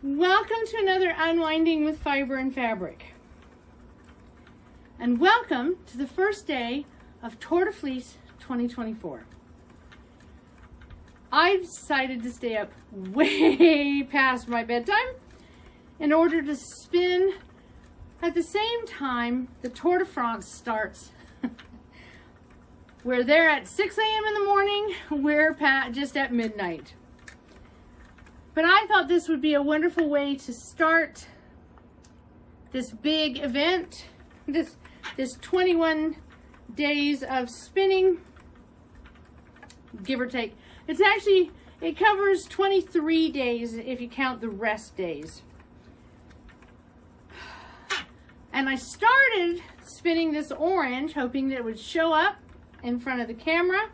Welcome to another Unwinding with Fiber and Fabric. And welcome to the first day of Tour de Fleece 2024. I've decided to stay up way past my bedtime in order to spin at the same time the Tour de France starts. We're there at 6 a.m. in the morning, we're just at midnight. But I thought this would be a wonderful way to start this big event, this 21 days of spinning, give or take. It covers 23 days if you count the rest days. And I started spinning this orange, hoping that it would show up in front of the camera.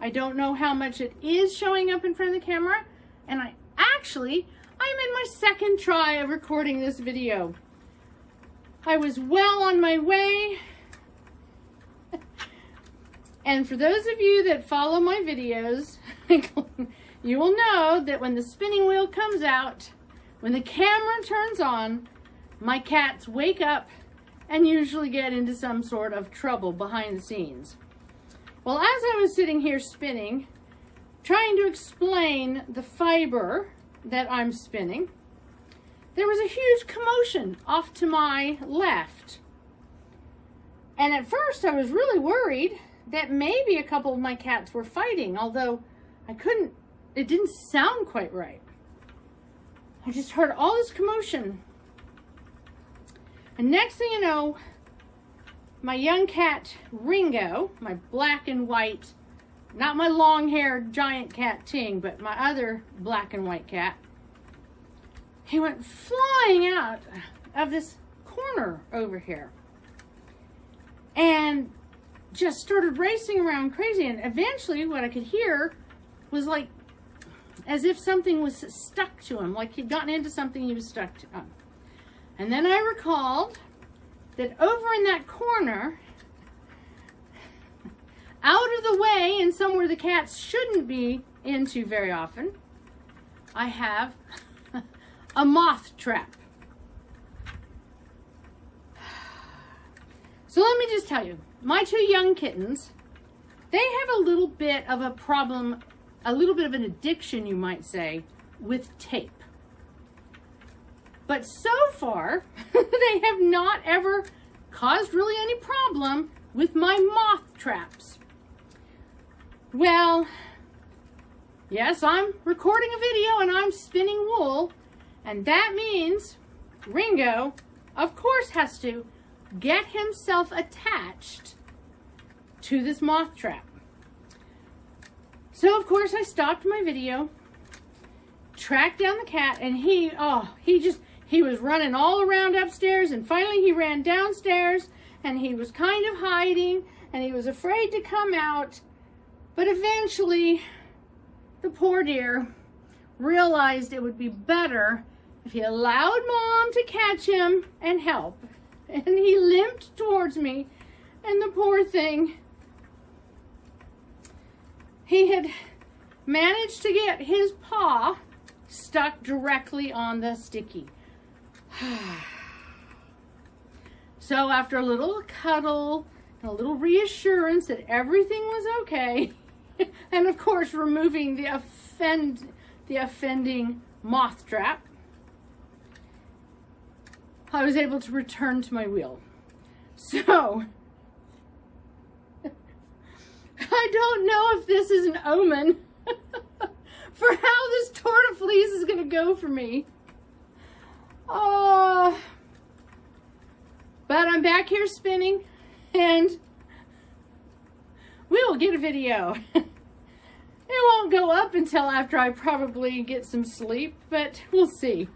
I don't know how much it is showing up in front of the camera, and I'm in my second try of recording this video. I was well on my way. And for those of you that follow my videos, you will know that when the spinning wheel comes out, when the camera turns on, my cats wake up and usually get into some sort of trouble behind the scenes. Well, as I was sitting here spinning, trying to explain the fiber that I'm spinning, there was a huge commotion off to my left. And at first I was really worried that maybe a couple of my cats were fighting, although it didn't sound quite right. I just heard all this commotion. And next thing you know, my young cat Ringo, my black and white, not my long-haired giant cat Ting, but my other black and white cat, he went flying out of this corner over here and just started racing around crazy. And eventually what I could hear was like as if something was stuck to him, like he'd gotten into something he was stuck to. And then I recalled that over in that corner, out of the way and somewhere the cats shouldn't be into very often, I have a moth trap. So let me just tell you, my two young kittens, they have a little bit of a problem, a little bit of an addiction, you might say, with tape. But so far, they have not ever caused really any problem with my moth traps. Well, yes, I'm recording a video and I'm spinning wool, and that means Ringo, of course, has to get himself attached to this moth trap. So, of course, I stopped my video, tracked down the cat, and he was running all around upstairs, and finally he ran downstairs, and he was kind of hiding, and he was afraid to come out. But eventually, the poor dear realized it would be better if he allowed Mom to catch him and help. And he limped towards me, and the poor thing, he had managed to get his paw stuck directly on the sticky. So after a little cuddle and a little reassurance that everything was okay, and of course removing the offending moth trap, I was able to return to my wheel. So I don't know if this is an omen for how this Tour de Fleece is going to go for me. But I'm back here spinning, and we will get a video. It won't go up until after I probably get some sleep, but we'll see.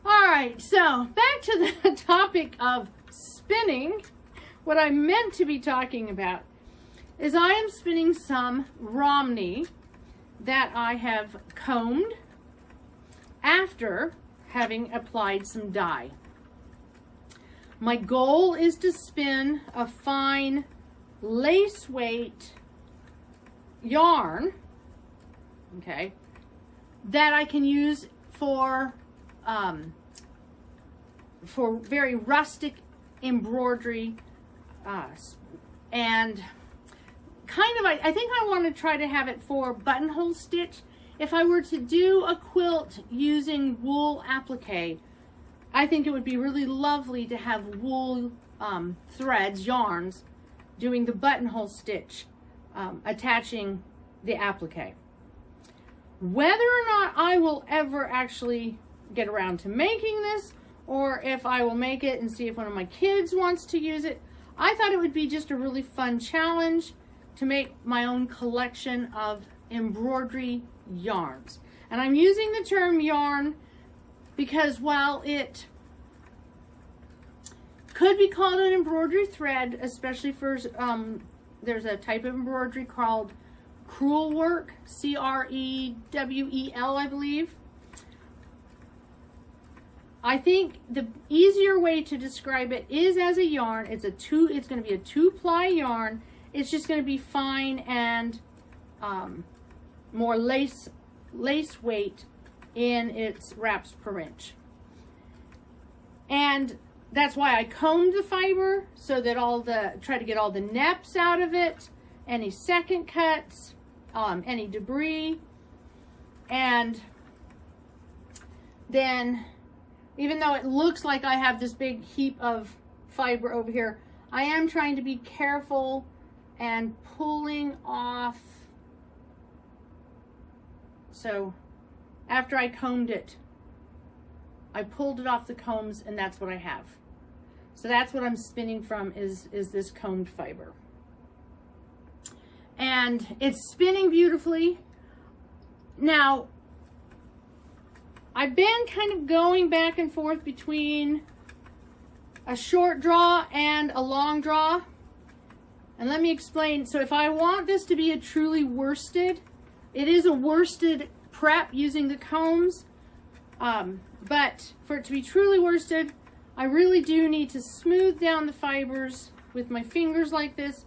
Alright, so back to the topic of spinning. What I meant to be talking about is I am spinning some Romney that I have combed after having applied some dye. My goal is to spin a fine lace weight yarn, okay, that I can use for very rustic embroidery, and kind of, I think I want to try to have it for buttonhole stitch. If I were to do a quilt using wool applique, I think it would be really lovely to have wool threads, yarns, doing the buttonhole stitch, attaching the applique. Whether or not I will ever actually get around to making this, or if I will make it and see if one of my kids wants to use it, I thought it would be just a really fun challenge to make my own collection of embroidery yarns. And I'm using the term yarn because while it could be called an embroidery thread, especially for, there's a type of embroidery called crewel work, C-R-E-W-E-L, I believe. I think the easier way to describe it is as a yarn. It's going to be a 2-ply yarn. It's just going to be fine and more lace weight in its wraps per inch. And that's why I combed the fiber, so that try to get all the neps out of it, any second cuts, any debris. And then, even though it looks like I have this big heap of fiber over here, I am trying to be careful and pulling off. So after I combed it, I pulled it off the combs, and that's what I have. So that's what I'm spinning from, is this combed fiber. And it's spinning beautifully. Now, I've been kind of going back and forth between a short draw and a long draw. And let me explain. So if I want this to be a truly worsted, it is a worsted prep using the combs. But for it to be truly worsted, I really do need to smooth down the fibers with my fingers like this.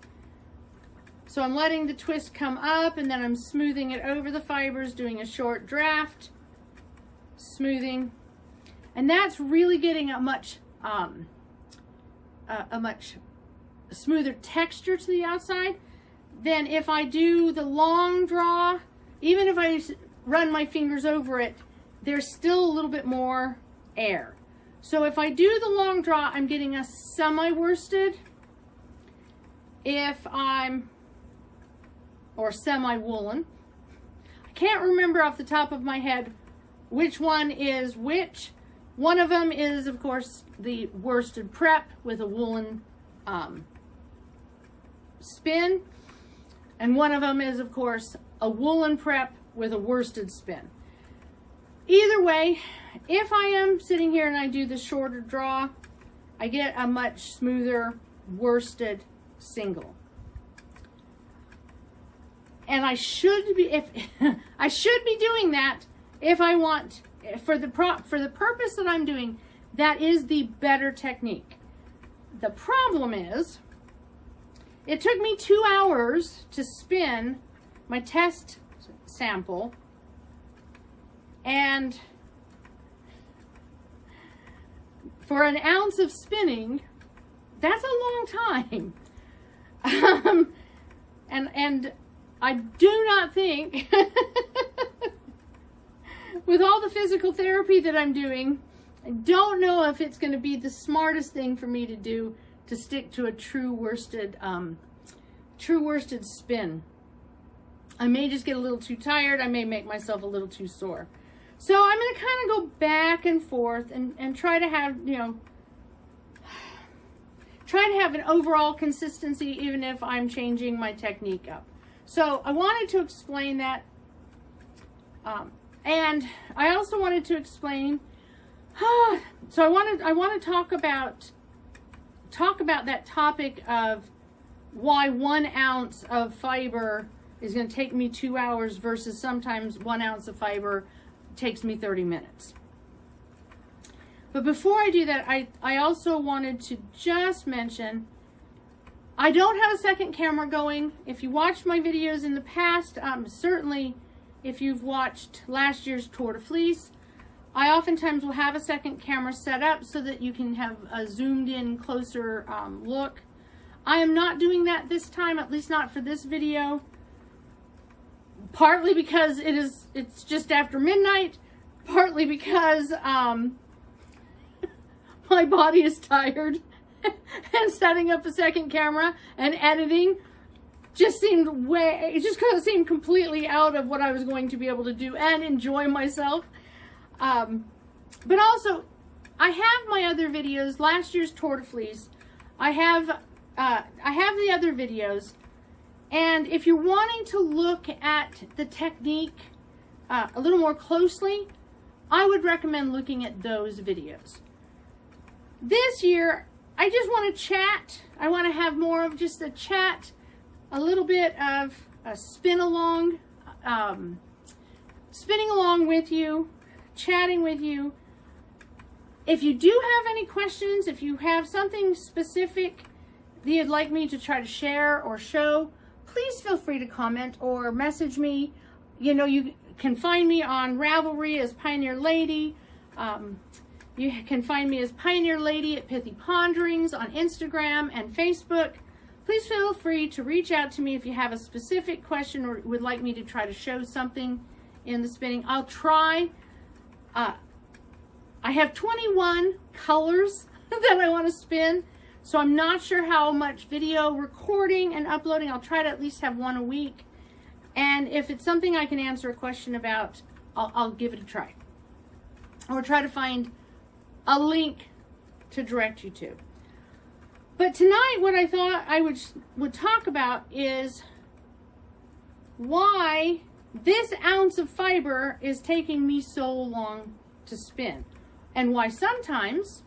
So I'm letting the twist come up, and then I'm smoothing it over the fibers, doing a short draft, smoothing. And that's really getting a much smoother texture to the outside than if I do the long draw. Even if I run my fingers over it, there's still a little bit more air. So if I do the long draw, I'm getting a semi-worsted. Or semi-woolen. I can't remember off the top of my head which one is which. One of them is, of course, the worsted prep with a woolen spin. And one of them is, of course, a woolen prep with a worsted spin. Either way, if I am sitting here and I do the shorter draw, I get a much smoother worsted single. And I should be I should be doing that if I want, for the purpose that I'm doing. That is the better technique. The problem is, it took me 2 hours to spin my test sample, and for an ounce of spinning, that's a long time. And I do not think, with all the physical therapy that I'm doing, I don't know if it's going to be the smartest thing for me to do, to stick to a true worsted spin. I may just get a little too tired. I may make myself a little too sore. So I'm going to kind of go back and forth and try to have, an overall consistency, even if I'm changing my technique up. So I wanted to explain that. And I also wanted to explain, so I want to talk about that topic of why 1 ounce of fiber is going to take me 2 hours versus sometimes 1 ounce of fiber takes me 30 minutes. But before I do that, I also wanted to just mention, I don't have a second camera going. If you watched my videos in the past, certainly if you've watched last year's Tour de Fleece, I oftentimes will have a second camera set up so that you can have a zoomed in closer look. I am not doing that this time, at least not for this video. Partly because it's just after midnight, partly because my body is tired and setting up a second camera and editing just seemed completely out of what I was going to be able to do and enjoy myself. But also, I have my other videos, last year's Tour de Fleece. I have the other videos, and if you're wanting to look at the technique a little more closely, I would recommend looking at those videos. This year, I just want to chat. I want to have more of just a chat, a little bit of a spinning along with you, chatting with you. If you do have any questions, if you have something specific that you'd like me to try to share or show, please feel free to comment or message me. You know, you can find me on Ravelry as Pioneer Lady. You can find me as Pioneer Lady at Pithy Ponderings on Instagram and Facebook. Please feel free to reach out to me if you have a specific question or would like me to try to show something in the spinning. I'll try. I have 21 colors that I want to spin, so I'm not sure how much video recording and uploading. I'll try to at least have one a week. And if it's something I can answer a question about, I'll give it a try. Or try to find a link to direct you to. But tonight, what I thought I would talk about is why this ounce of fiber is taking me so long to spin, and why sometimes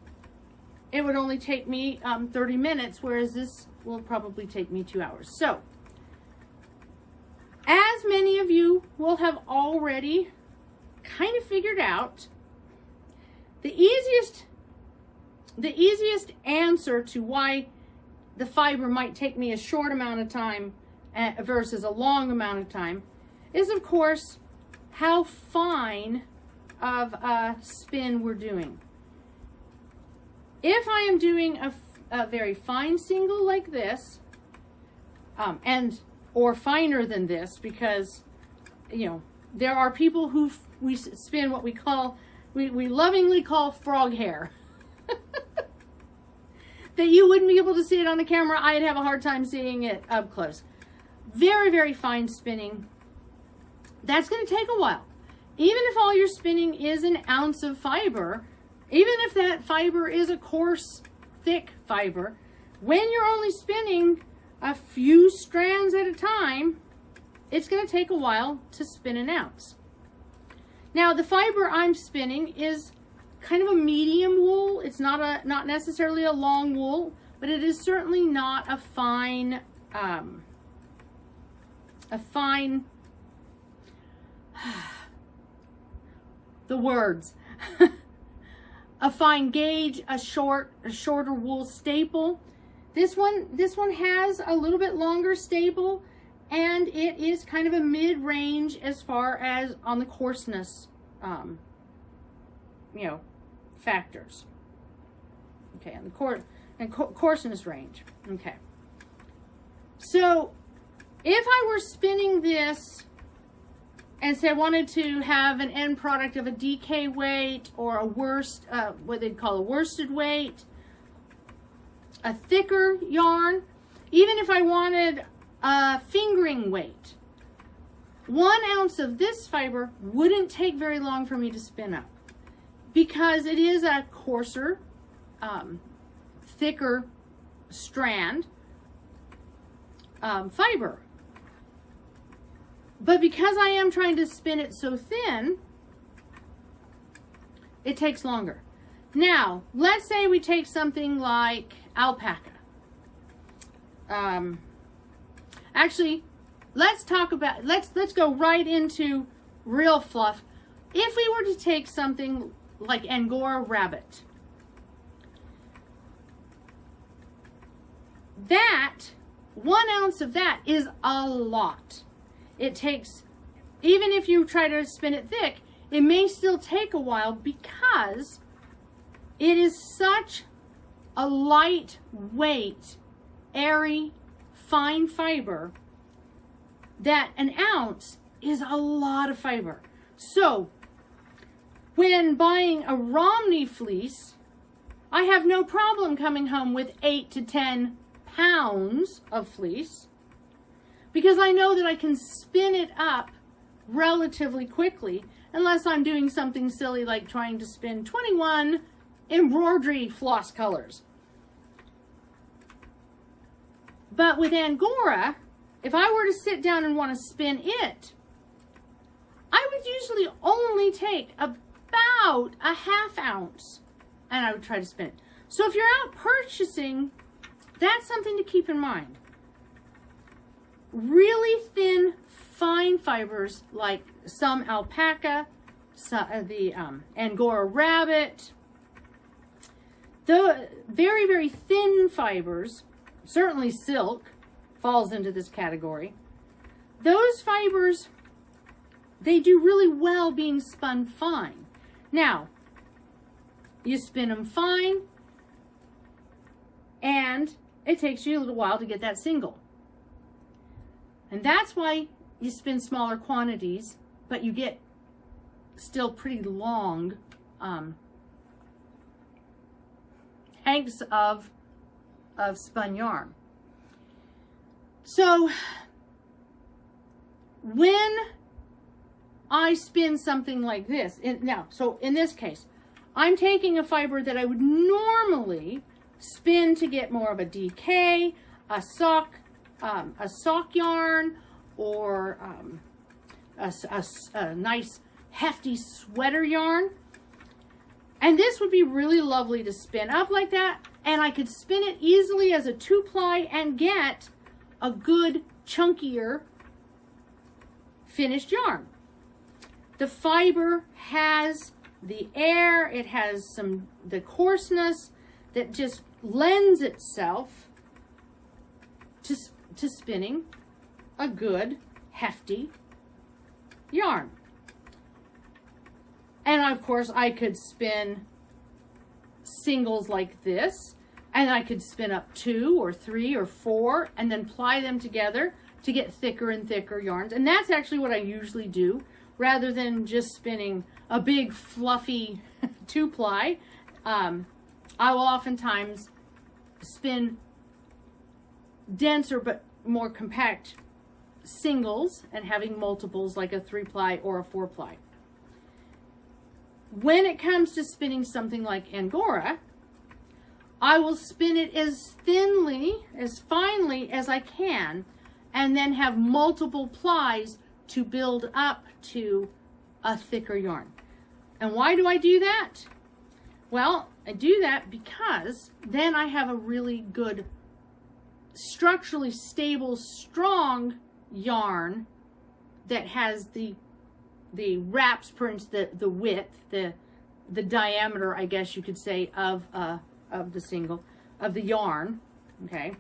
it would only take me 30 minutes, whereas this will probably take me 2 hours. So, as many of you will have already kind of figured out, the easiest answer to why the fiber might take me a short amount of time versus a long amount of time is, of course, how fine of a spin we're doing. If I am doing a very fine single like this, or finer than this, because, you know, there are people who we spin what we lovingly call frog hair. That you wouldn't be able to see it on the camera. I'd have a hard time seeing it up close. Very, very fine spinning. That's going to take a while. Even if all you're spinning is an ounce of fiber, even if that fiber is a coarse, thick fiber, when you're only spinning a few strands at a time, it's going to take a while to spin an ounce. Now, the fiber I'm spinning is kind of a medium wool. It's not necessarily a long wool, but it is certainly not a fine the words a fine gauge, a shorter wool staple. This one has a little bit longer staple, and it is kind of a mid-range as far as on the coarseness you know, factors. Okay, and the coarseness range. Okay. So if I were spinning this and say I wanted to have an end product of a DK weight or a what they'd call a worsted weight, a thicker yarn, even if I wanted a fingering weight, 1 ounce of this fiber wouldn't take very long for me to spin up, because it is a coarser, thicker strand fiber. But because I am trying to spin it so thin, it takes longer. Now, let's say we take something like alpaca. Actually, let's go right into real fluff. If we were to take something like Angora rabbit, that 1 ounce of that is a lot. It takes, even if you try to spin it thick, it may still take a while because it is such a lightweight, airy, fine fiber that an ounce is a lot of fiber. So when buying a Romney fleece, I have no problem coming home with 8 to 10 pounds of fleece because I know that I can spin it up relatively quickly, unless I'm doing something silly like trying to spin 21 embroidery floss colors. But with Angora, if I were to sit down and want to spin it, I would usually only take about a ½ ounce and I would try to spin it. So if you're out purchasing, that's something to keep in mind. Really thin, fine fibers like some alpaca, the Angora rabbit, the very, very thin fibers, certainly silk falls into this category. Those fibers, they do really well being spun fine. Now, you spin them fine, and it takes you a little while to get that single. And that's why you spin smaller quantities, but you get still pretty long hanks of spun yarn. So when I spin something like this, so in this case, I'm taking a fiber that I would normally spin to get more of a DK, a sock yarn, or a nice hefty sweater yarn. And this would be really lovely to spin up like that, and I could spin it easily as a 2-ply and get a good chunkier finished yarn. The fiber has the air, it has the coarseness that just lends itself to spinning a good hefty yarn. And of course I could spin singles like this, and I could spin up 2 or 3 or 4 and then ply them together to get thicker and thicker yarns. And that's actually what I usually do, rather than just spinning a big fluffy 2-ply. I will oftentimes spin denser but more compact singles and having multiples like a 3-ply or a 4-ply. When it comes to spinning something like Angora, I will spin it as thinly, as finely as I can, and then have multiple plies to build up to a thicker yarn. And why do I do that? Well, I do that because then I have a really good, structurally stable, strong yarn that has the wraps, for instance, the width, the diameter, I guess you could say, of the yarn. Okay.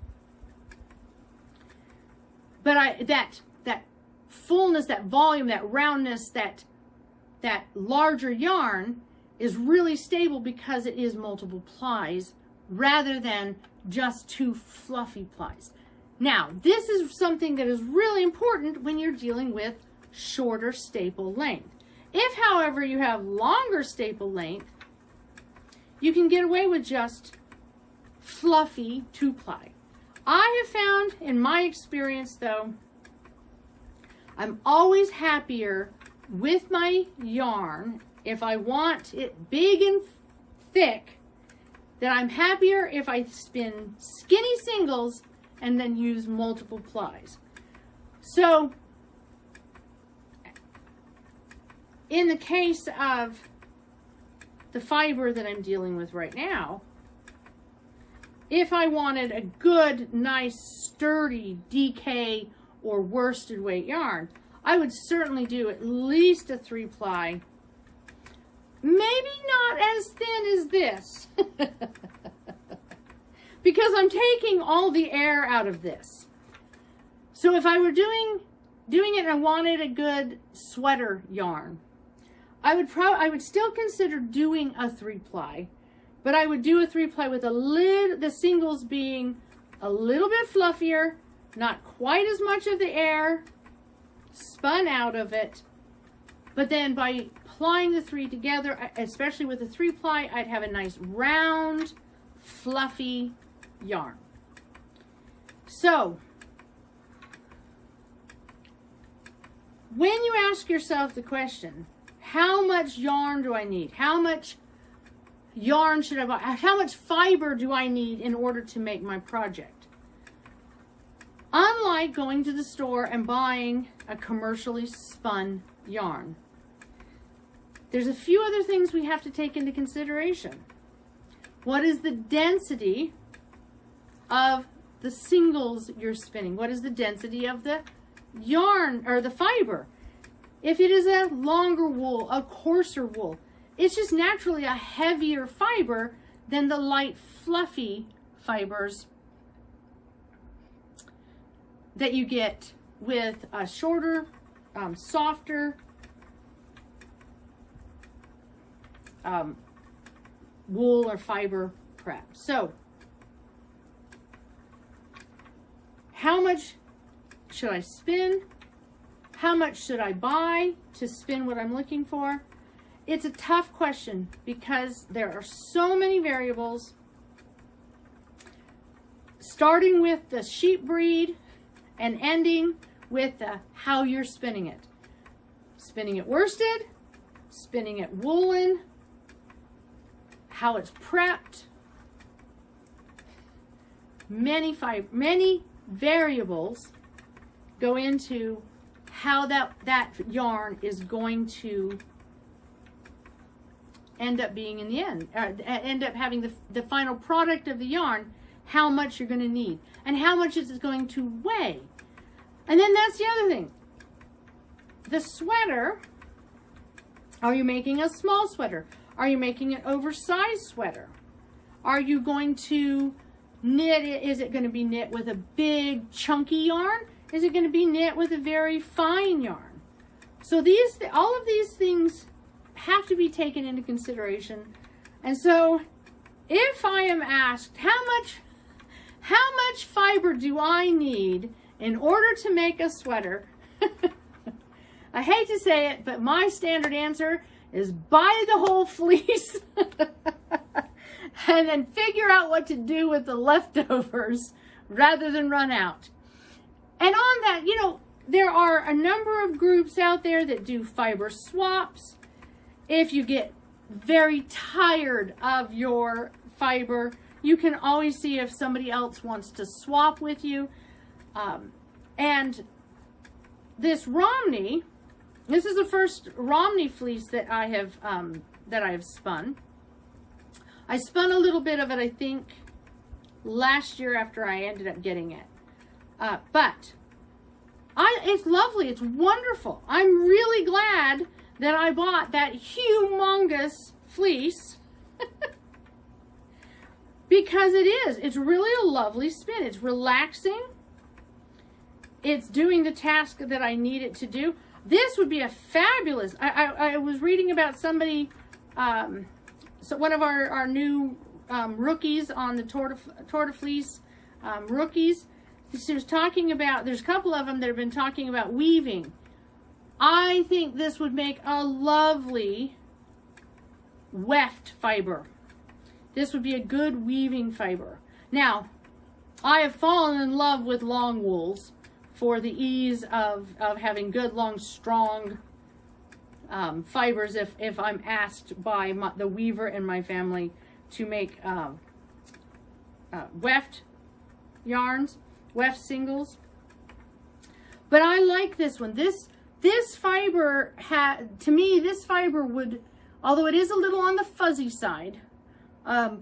But that fullness, that volume, that roundness, that larger yarn is really stable because it is multiple plies rather than just 2 fluffy plies. Now, this is something that is really important when you're dealing with shorter staple length. If, however, you have longer staple length, you can get away with just fluffy 2-ply. I have found, in my experience though, I'm always happier with my yarn if I want it big and thick, that I'm happier if I spin skinny singles and then use multiple plies. So in the case of the fiber that I'm dealing with right now, if I wanted a good, nice, sturdy DK or worsted weight yarn, I would certainly do at least a 3-ply. Maybe not as thin as this, because I'm taking all the air out of this. So if I were doing it and I wanted a good sweater yarn, I would still consider doing a 3-ply, but I would do a 3-ply with the singles being a little bit fluffier, not quite as much of the air spun out of it, but then by plying the 3 together, especially with the 3-ply, I'd have a nice round, fluffy yarn. So, when you ask yourself the question, how much yarn do I need? How much yarn should I buy? How much fiber do I need in order to make my project? Unlike going to the store and buying a commercially spun yarn, there's a few other things we have to take into consideration. What is the density of the singles you're spinning? What is the density of the yarn or the fiber? If it is a longer wool, a coarser wool, it's just naturally a heavier fiber than the light, fluffy fibers that you get with a shorter, softer wool or fiber prep. So, how much should I spin? How much should I buy to spin what I'm looking for? It's a tough question because there are so many variables, starting with the sheep breed and ending with how you're spinning it. Spinning it worsted, spinning it woolen, how it's prepped. Many variables go into how that yarn is going to end up being in the end, end up having the final product of the yarn, how much you're going to need, and how much it's going to weigh. And then that's the other thing. The sweater, are you making a small sweater? Are you making an oversized sweater? Are you going to knit it? Is it going to be knit with a big chunky yarn? Is it going to be knit with a very fine yarn? So all of these things have to be taken into consideration. And so if I am asked how much fiber do I need in order to make a sweater, I hate to say it, but my standard answer is buy the whole fleece and then figure out what to do with the leftovers rather than run out. And on that, you know, there are a number of groups out there that do fiber swaps. If you get very tired of your fiber, you can always see if somebody else wants to swap with you. And this Romney, this is the first Romney fleece that I have spun. I spun a little bit of it, I think, last year after I ended up getting it. But it's lovely. It's wonderful. I'm really glad that I bought that humongous fleece because it's really a lovely spin. It's relaxing. It's doing the task that I need it to do. This would be a fabulous, I was reading about somebody, so one of our new rookies on the Tour de Fleece rookies, she was talking about, there's a couple of them that have been talking about weaving. I think this would make a lovely weft fiber. This would be a good weaving fiber. Now, I have fallen in love with long wools for the ease of having good, long, strong fibers if I'm asked by the weaver in my family to make weft yarns, weft singles. But I like this one. This fiber, to me, this fiber would, although it is a little on the fuzzy side,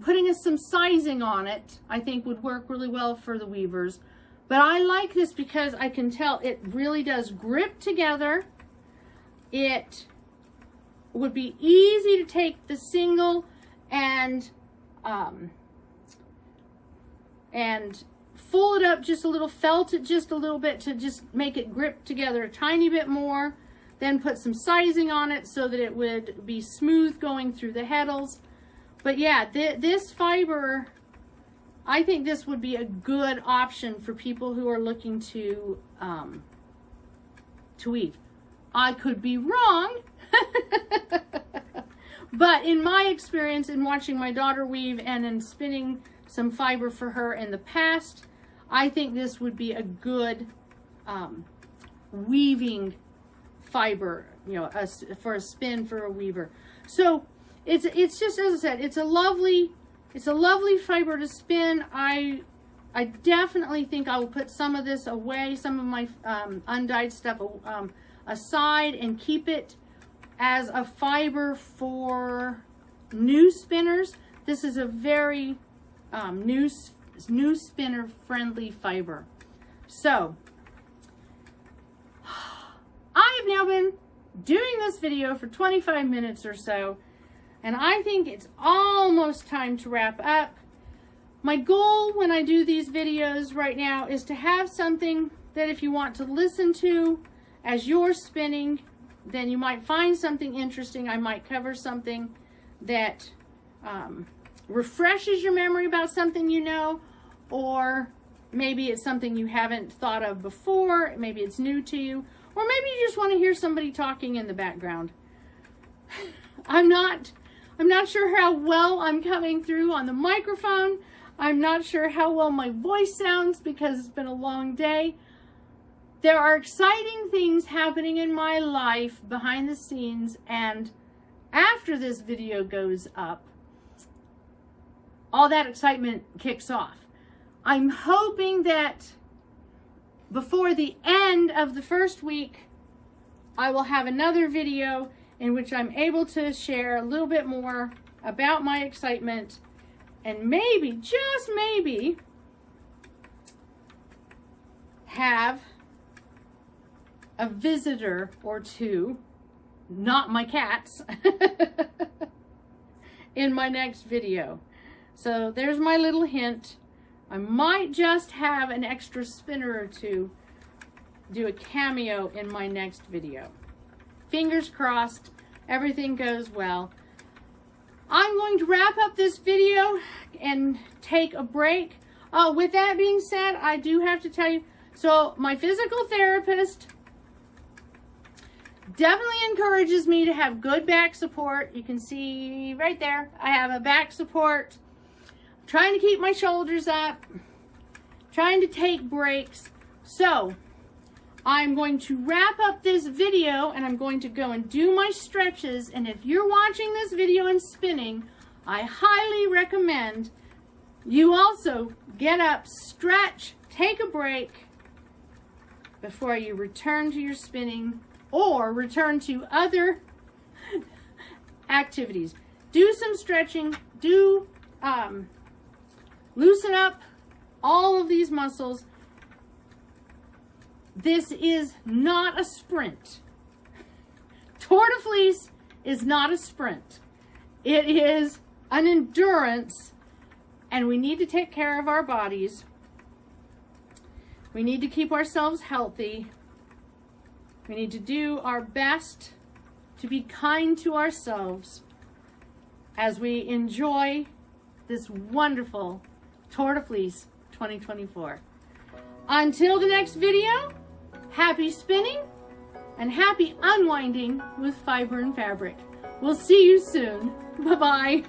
putting some sizing on it, I think would work really well for the weavers. But I like this because I can tell it really does grip together. It would be easy to take the single and fold it up just a little, felt it just a little bit to just make it grip together a tiny bit more. then put some sizing on it so that it would be smooth going through the heddles. But yeah, this fiber, I think this would be a good option for people who are looking to weave. I could be wrong, but in my experience in watching my daughter weave and in spinning some fiber for her in the past, I think this would be a good weaving fiber, you know, for a spin for a weaver. So it's just, as I said, it's a lovely fiber to spin. I definitely think I will put some of this away, some of my undyed stuff aside, and keep it as a fiber for new spinners. This is a very new spinner friendly fiber. So I have now been doing this video for 25 minutes or so, and I think it's almost time to wrap up. My goal when I do these videos right now is to have something that if you want to listen to as you're spinning, then you might find something interesting. I might cover something that refreshes your memory about something you know, or maybe it's something you haven't thought of before, maybe it's new to you, or maybe you just want to hear somebody talking in the background. I'm not sure how well I'm coming through on the microphone. I'm not sure how well my voice sounds because it's been a long day. There are exciting things happening in my life behind the scenes, and after this video goes up, all that excitement kicks off. I'm hoping that before the end of the first week, I will have another video in which I'm able to share a little bit more about my excitement, and maybe, just maybe, have a visitor or two, not my cats, in my next video. So there's my little hint. I might just have an extra spinner or two do a cameo in my next video. Fingers crossed, everything goes well. I'm going to wrap up this video and take a break. With that being said, I do have to tell you, so my physical therapist definitely encourages me to have good back support. You can see right there, I have a back support. I'm trying to keep my shoulders up, trying to take breaks. So I'm going to wrap up this video and I'm going to go and do my stretches. And if you're watching this video and spinning, I highly recommend you also get up, stretch, take a break before you return to your spinning or return to other activities. Do some stretching, loosen up all of these muscles. This is not a sprint. Tour de Fleece is not a sprint. It is an endurance, and we need to take care of our bodies. We need to keep ourselves healthy. We need to do our best to be kind to ourselves as we enjoy this wonderful Tour de Fleece 2024. Until the next video, happy spinning and happy unwinding with fiber and fabric. We'll see you soon. Bye-bye.